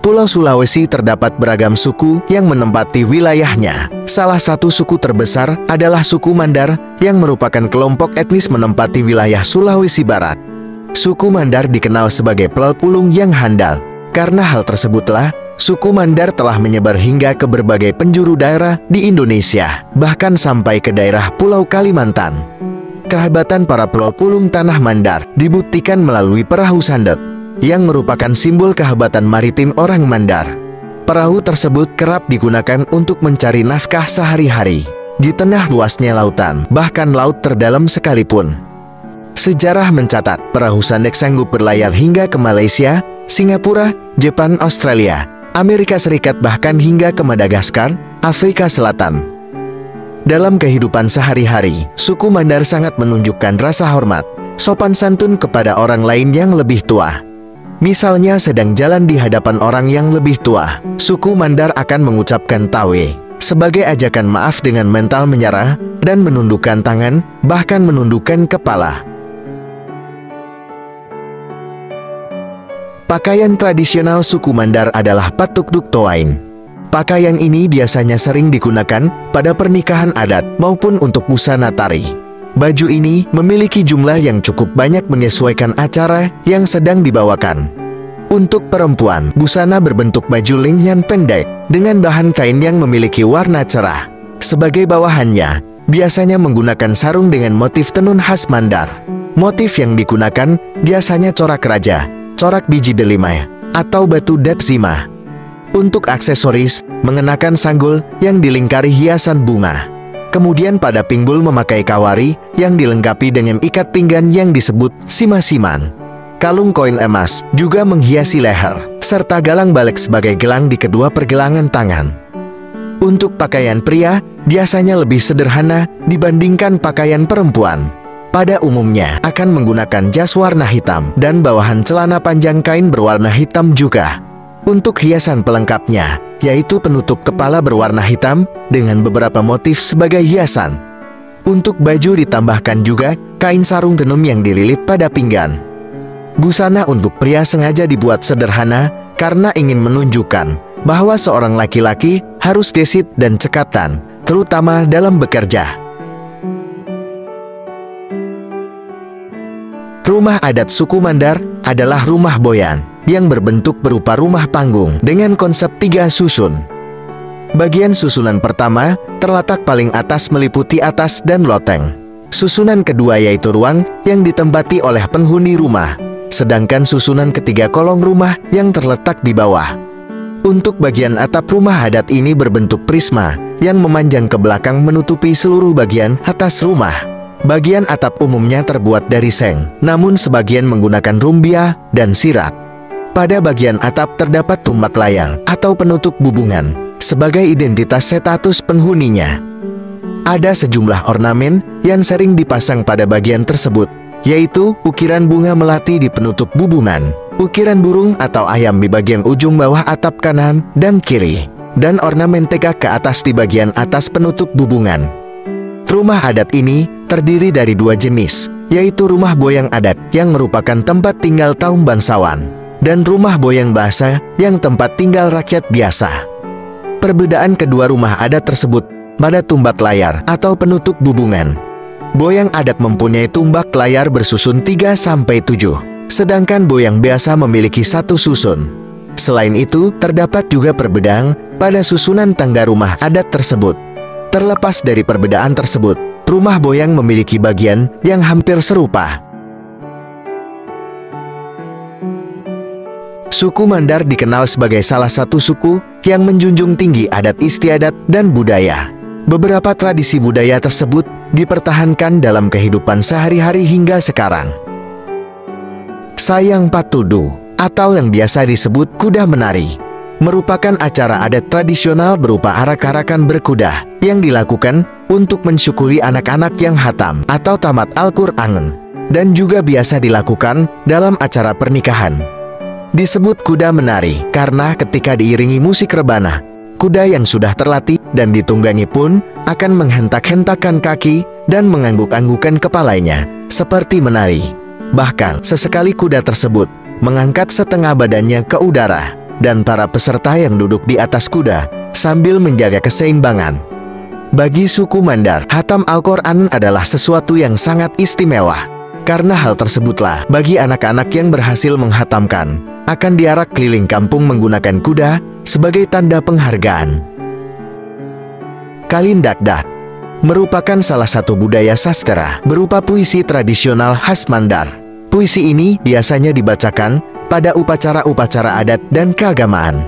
Pulau Sulawesi terdapat beragam suku yang menempati wilayahnya. Salah satu suku terbesar adalah suku Mandar yang merupakan kelompok etnis menempati wilayah Sulawesi Barat. Suku Mandar dikenal sebagai pelpulung yang handal. Karena hal tersebutlah, suku Mandar telah menyebar hingga ke berbagai penjuru daerah di Indonesia, bahkan sampai ke daerah Pulau Kalimantan. Kehebatan para pelpulung tanah Mandar dibuktikan melalui perahu sandet, yang merupakan simbol kehebatan maritim orang Mandar. Perahu tersebut kerap digunakan untuk mencari nafkah sehari-hari di tengah luasnya lautan, bahkan laut terdalam sekalipun. Sejarah mencatat, perahu sandet sanggup berlayar hingga ke Malaysia, Singapura, Jepang, Australia, Amerika Serikat, bahkan hingga ke Madagaskar, Afrika Selatan. Dalam kehidupan sehari-hari, suku Mandar sangat menunjukkan rasa hormat, sopan santun kepada orang lain yang lebih tua. Misalnya sedang jalan di hadapan orang yang lebih tua, suku Mandar akan mengucapkan tawe sebagai ajakan maaf dengan mental menyerah dan menundukkan tangan, bahkan menundukkan kepala. Pakaian tradisional suku Mandar adalah patuk duk toain. Pakaian ini biasanya sering digunakan pada pernikahan adat maupun untuk busana tari. Baju ini memiliki jumlah yang cukup banyak menyesuaikan acara yang sedang dibawakan. Untuk perempuan, busana berbentuk baju lengan pendek dengan bahan kain yang memiliki warna cerah. Sebagai bawahannya, biasanya menggunakan sarung dengan motif tenun khas Mandar. Motif yang digunakan biasanya corak raja, corak biji delima, atau batu datsima. Untuk aksesoris, mengenakan sanggul yang dilingkari hiasan bunga. Kemudian pada pinggul memakai kawari yang dilengkapi dengan ikat pinggan yang disebut sima-siman. Kalung koin emas juga menghiasi leher, serta galang balik sebagai gelang di kedua pergelangan tangan. Untuk pakaian pria, biasanya lebih sederhana dibandingkan pakaian perempuan. Pada umumnya akan menggunakan jas warna hitam dan bawahan celana panjang kain berwarna hitam juga. Untuk hiasan pelengkapnya, yaitu penutup kepala berwarna hitam dengan beberapa motif sebagai hiasan. Untuk baju ditambahkan juga kain sarung tenun yang dililit pada pinggan. Busana untuk pria sengaja dibuat sederhana karena ingin menunjukkan bahwa seorang laki-laki harus gesit dan cekatan, terutama dalam bekerja. Rumah adat suku Mandar adalah rumah boyan yang berbentuk berupa rumah panggung dengan konsep 3 susun. Bagian susunan pertama terletak paling atas meliputi atas dan loteng. Susunan kedua yaitu ruang yang ditempati oleh penghuni rumah, sedangkan susunan ketiga kolong rumah yang terletak di bawah. Untuk bagian atap rumah adat ini berbentuk prisma yang memanjang ke belakang menutupi seluruh bagian atas rumah. Bagian atap umumnya terbuat dari seng, namun sebagian menggunakan rumbia dan sirat. Pada bagian atap terdapat tumbak layar atau penutup bubungan sebagai identitas status penghuninya. Ada sejumlah ornamen yang sering dipasang pada bagian tersebut, yaitu ukiran bunga melati di penutup bubungan, ukiran burung atau ayam di bagian ujung bawah atap kanan dan kiri, dan ornamen tegak ke atas di bagian atas penutup bubungan. Rumah adat ini terdiri dari 2 jenis, yaitu rumah boyang adat yang merupakan tempat tinggal kaum bangsawan, dan rumah boyang bahasa yang tempat tinggal rakyat biasa. Perbedaan kedua rumah adat tersebut pada tumbak layar atau penutup bubungan. Boyang adat mempunyai tumbak layar bersusun 3-7, sedangkan boyang biasa memiliki 1 susun. Selain itu, terdapat juga perbedaan pada susunan tangga rumah adat tersebut. Terlepas dari perbedaan tersebut, rumah boyang memiliki bagian yang hampir serupa. Suku Mandar dikenal sebagai salah satu suku yang menjunjung tinggi adat istiadat dan budaya. Beberapa tradisi budaya tersebut dipertahankan dalam kehidupan sehari-hari hingga sekarang. Sayang Patudu, atau yang biasa disebut kuda menari, merupakan acara adat tradisional berupa arak-arakan berkuda yang dilakukan untuk mensyukuri anak-anak yang hatam atau tamat Al-Quran, dan juga biasa dilakukan dalam acara pernikahan. Disebut kuda menari karena ketika diiringi musik rebana, kuda yang sudah terlatih dan ditunggangi pun akan menghentak-hentakkan kaki dan mengangguk-anggukan kepalanya seperti menari. Bahkan sesekali kuda tersebut mengangkat setengah badannya ke udara dan para peserta yang duduk di atas kuda sambil menjaga keseimbangan. Bagi suku Mandar, hatam Al-Quran adalah sesuatu yang sangat istimewa. Karena hal tersebutlah, bagi anak-anak yang berhasil menghatamkan, akan diarak keliling kampung menggunakan kuda sebagai tanda penghargaan. Kalindakdak merupakan salah satu budaya sastra berupa puisi tradisional khas Mandar. Puisi ini biasanya dibacakan pada upacara-upacara adat dan keagamaan.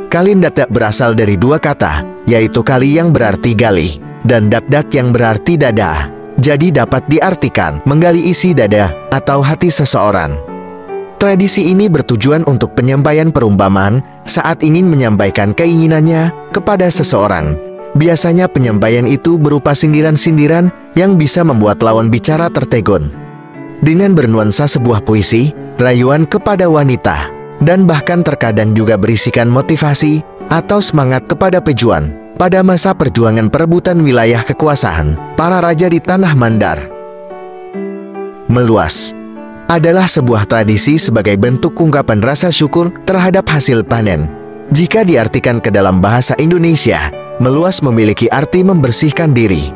Kalindakdak berasal dari dua kata, yaitu kali yang berarti gali, dan dakdak yang berarti dada. Jadi dapat diartikan menggali isi dada atau hati seseorang. Tradisi ini bertujuan untuk penyampaian perumpamaan saat ingin menyampaikan keinginannya kepada seseorang. Biasanya penyampaian itu berupa sindiran-sindiran yang bisa membuat lawan bicara tertegun. Dengan bernuansa sebuah puisi, rayuan kepada wanita, dan bahkan terkadang juga berisikan motivasi atau semangat kepada pejuang pada masa perjuangan perebutan wilayah kekuasaan para raja di tanah Mandar. Meluas adalah sebuah tradisi sebagai bentuk ungkapan rasa syukur terhadap hasil panen. Jika diartikan ke dalam bahasa Indonesia, meluas memiliki arti membersihkan diri.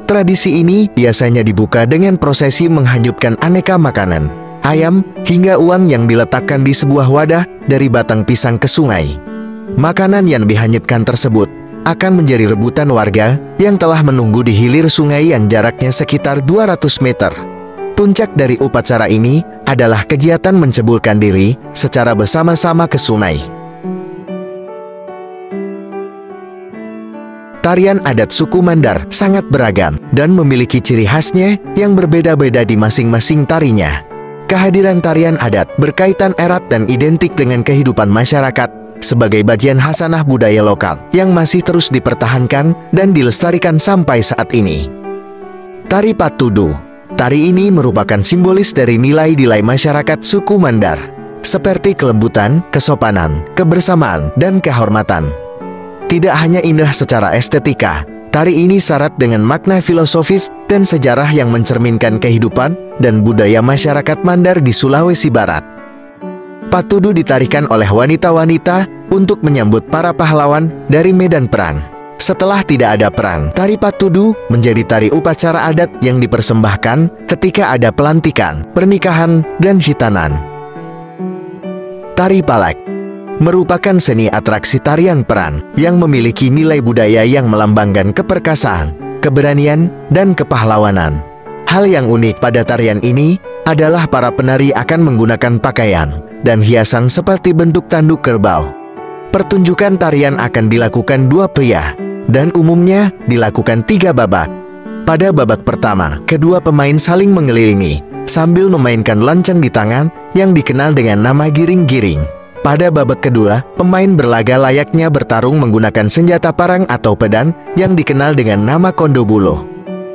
Tradisi ini biasanya dibuka dengan prosesi menghanyutkan aneka makanan, ayam, hingga uang yang diletakkan di sebuah wadah dari batang pisang ke sungai. Makanan yang dihanyutkan tersebut akan menjadi rebutan warga yang telah menunggu di hilir sungai yang jaraknya sekitar 200 meter. Puncak dari upacara ini adalah kegiatan menceburkan diri secara bersama-sama ke sungai. Tarian adat suku Mandar sangat beragam dan memiliki ciri khasnya yang berbeda-beda di masing-masing tarinya. Kehadiran tarian adat berkaitan erat dan identik dengan kehidupan masyarakat sebagai bagian khasanah budaya lokal yang masih terus dipertahankan dan dilestarikan sampai saat ini. Tari Patudu. Tari ini merupakan simbolis dari nilai-nilai masyarakat suku Mandar, seperti kelembutan, kesopanan, kebersamaan, dan kehormatan. Tidak hanya indah secara estetika, tari ini syarat dengan makna filosofis dan sejarah yang mencerminkan kehidupan dan budaya masyarakat Mandar di Sulawesi Barat. Patudu ditarikan oleh wanita-wanita untuk menyambut para pahlawan dari medan perang. Setelah tidak ada perang, tari Patudu menjadi tari upacara adat yang dipersembahkan ketika ada pelantikan, pernikahan, dan hitanan. Tari Palek merupakan seni atraksi tarian peran yang memiliki nilai budaya yang melambangkan keperkasaan, keberanian, dan kepahlawanan. Hal yang unik pada tarian ini adalah para penari akan menggunakan pakaian dan hiasan seperti bentuk tanduk kerbau. Pertunjukan tarian akan dilakukan dua pria dan umumnya dilakukan 3 babak. Pada babak pertama, kedua pemain saling mengelilingi sambil memainkan lancang di tangan yang dikenal dengan nama giring-giring. Pada babak kedua, pemain berlaga layaknya bertarung menggunakan senjata parang atau pedang yang dikenal dengan nama kondobulo.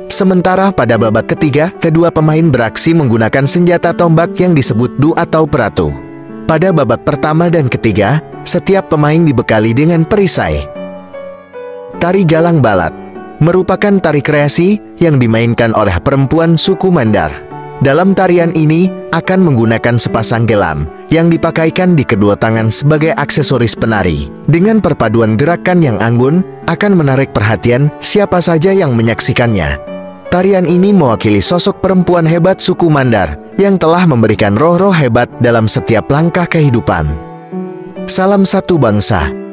Sementara pada babak ketiga, kedua pemain beraksi menggunakan senjata tombak yang disebut du atau peratu. Pada babak pertama dan ketiga, setiap pemain dibekali dengan perisai. Tari Galang Balat merupakan tari kreasi yang dimainkan oleh perempuan suku Mandar. Dalam tarian ini akan menggunakan sepasang gelam yang dipakaikan di kedua tangan sebagai aksesoris penari. Dengan perpaduan gerakan yang anggun, akan menarik perhatian siapa saja yang menyaksikannya. Tarian ini mewakili sosok perempuan hebat suku Mandar yang telah memberikan roh-roh hebat dalam setiap langkah kehidupan. Salam satu bangsa.